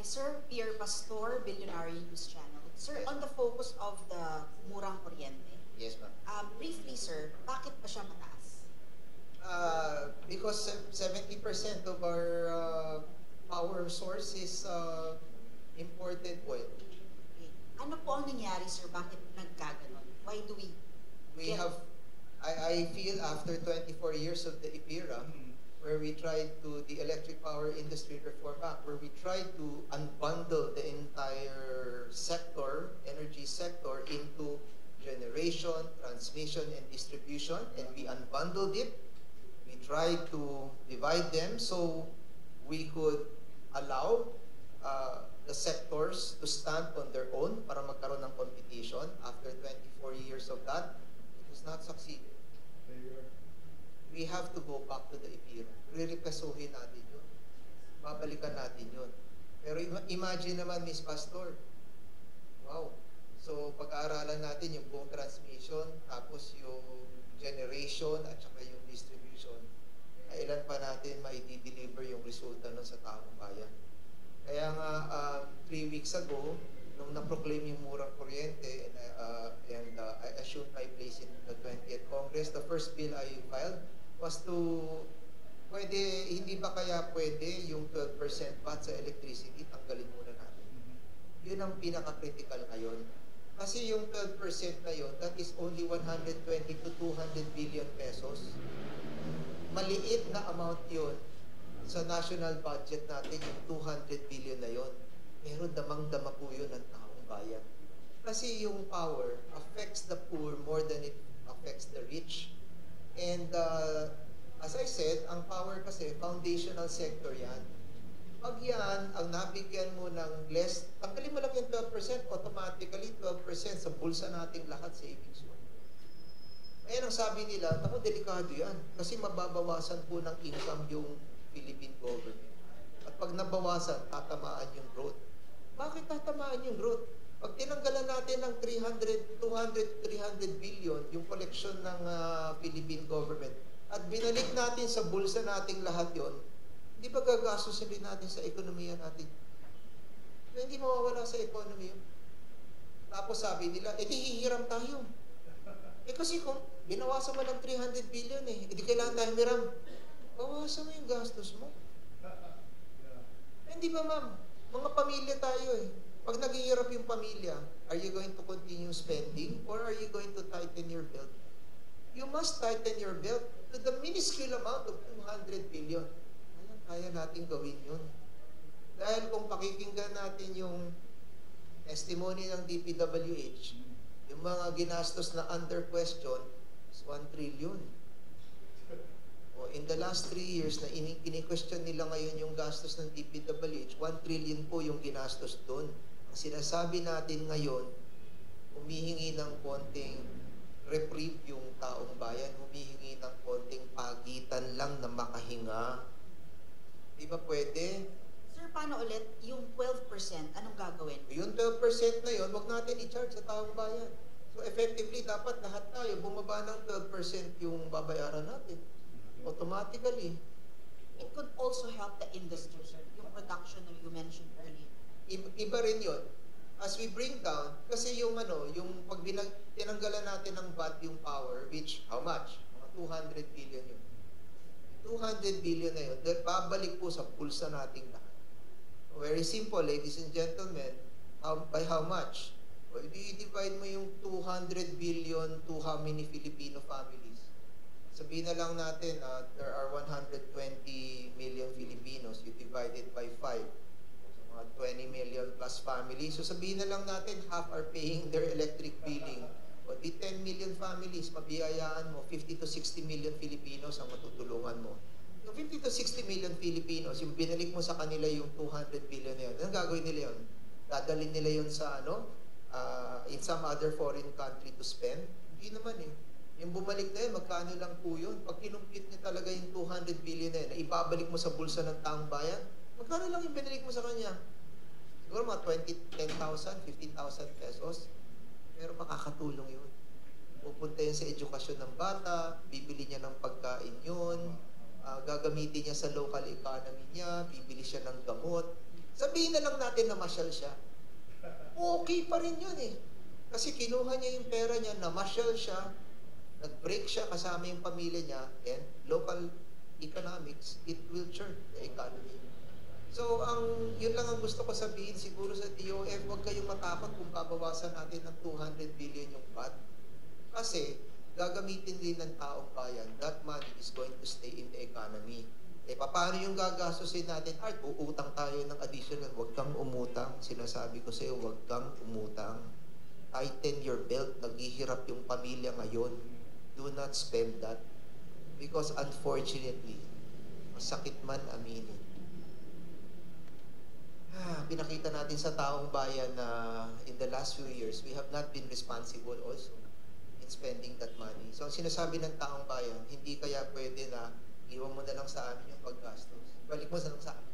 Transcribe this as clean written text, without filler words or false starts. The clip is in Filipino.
Sir Pierre Pastor, Billionaire News Channel. Sir, Yes. on the focus of the murang kuryente, Yes, ma'am. briefly sir, bakit pa siya mataas? Because 70% of our power source is imported oil. Okay. Ano po ang nangyari sir? Bakit nagkaganon? Why do we We get- have, I feel after 24 years of the IPIRA, where we tried to, the Electric Power Industry Reform Act, where we tried to unbundle the entire sector, energy sector, into generation, transmission, and distribution, and we unbundled it. We tried to divide them so we could allow the sectors to stand on their own para magkaroon ng competition. After 24 years of that, it was not succeeded. We have to go back to the IPIRA. Re-repesuhin natin yun. Babalikan natin yun. Pero imagine naman, Miss Pastor, wow. So, pag-aaralan natin yung buong transmission, tapos yung generation, at saka yung distribution. Kailan pa natin mai-deliver yung resulta nun sa taong bayan? Kaya nga, 3 weeks ago, nung na-proclaim yung murang kuryente, and I assumed my place in the 20th Congress, the first bill I filed was to, hindi ba kaya pwede yung 12% VAT sa electricity, tanggalin muna natin. Yun ang pinaka-critical ngayon. Kasi yung 12% na yun, that is only 120 to 200 billion pesos. Maliit na amount yun sa national budget natin, yung 200 billion na yun. Pero damang-dama po yun ng taong bayan. Kasi yung power affects the poor more than it affects the rich. And as I said, ang power kasi, foundational sector yan. Pag yan, ang nabigyan mo ng less, tanggalin mo lang yung 12%, automatically 12% sa bulsa nating lahat savings mo. Ayan ang sabi nila, ako delikado yan. Kasi mababawasan po ng income yung Philippine government. At pag nabawasan, tatamaan yung growth. Bakit tatamaan yung growth? Pag tinanggalan natin ng 300 billion yung collection ng Philippine government at binalik natin sa bulsa nating lahat yon, hindi ba gagastusin din natin sa ekonomiya natin? So, hindi mawawala sa economy yun. Tapos sabi nila, hihiram tayo. Kasi kung binawasan mo ng 300 billion hindi kailangan tayo hiram. Bawasan mo yung gastos mo. Hindi ba ma'am? Mga pamilya tayo Pag naghihirap yung pamilya, are you going to continue spending or are you going to tighten your belt? You must tighten your belt to the minuscule amount of 200 billion. Kaya natin gawin yun. Dahil kung pakikinggan natin yung testimony ng DPWH, yung mga ginastos na under question is 1 trillion. In the last 3 years na kini-question nila ngayon yung gastos ng DPWH, 1 trillion po yung ginastos doon. Ang sinasabi natin ngayon, humihingi ng konting reprieve yung taong bayan, humihingi ng konting pagitan lang na makahinga. Di ba pwede? Sir, paano ulit yung 12%, anong gagawin? Yung 12% na yun, wag natin i-charge sa taong bayan. So effectively, dapat lahat tayo bumaba ng 12% yung babayaran natin. Automatically. It could also help the industry, sir, yung production na you mentioned earlier. Iba rin yun. As we bring down, kasi yung yung pag tinanggalan natin ng VAT yung power, which, how much? Mga 200 billion yun. 200 billion na yun, babalik po sa pulsa nating lahat. Very simple, ladies and gentlemen. By how much? Well, i-divide mo yung 200 billion to how many Filipino families? Sabihin na lang natin, there are 120 million Filipinos. You divide it by 5. So, mga 20 million plus families. So, sabihin na lang natin, half are paying their electric billing. O di 10 million families, mabiyayaan mo, 50 to 60 million Filipinos ang matutulungan mo. Yung 50 to 60 million Filipinos, yung binalik mo sa kanila yung 200 billion na yun, anong gagawin nila yun? Dadalhin nila yun sa in some other foreign country to spend? Hindi naman Yung bumalik na yun, magkano lang po yun? Pag kinumpit niya talaga yung 200 billion na yun, na ibabalik mo sa bulsa ng taong bayan, magkano lang yung binalik mo sa kanya? Siguro mga 10,000, 15,000 pesos. Pero makakatulong yun. Pupunta yun sa edukasyon ng bata, bibili niya ng pagkain yun, gagamitin niya sa local economy niya, bibili siya ng gamot. Sabi Sabihin na lang natin na masyal siya. Okay pa rin yun eh. Kasi kinuha niya yung pera niya, namasyal siya, nag-break siya kasama yung pamilya niya, and local economics, it will churn the economy. So, yun lang ang gusto ko sabihin siguro sa DOF, huwag kayong matakot kung babawasan natin ng 200 billion yung VAT. Kasi, gagamitin din ng taong bayan, that money is going to stay in the economy. Eh, paano yung gagastusin natin? Uutang tayo ng additional. Huwag kang umutang. Sinasabi ko sa'yo, huwag kang umutang. Tighten your belt. Naghihirap yung pamilya ngayon. Do not spend that. Because unfortunately, masakit man aminin. Pinakita natin sa taong bayan na in the last few years, we have not been responsible also in spending that money. So, ang sinasabi ng taong bayan, hindi kaya pwede na iwan mo na lang sa amin yung paggastos. Balik mo na lang sa amin.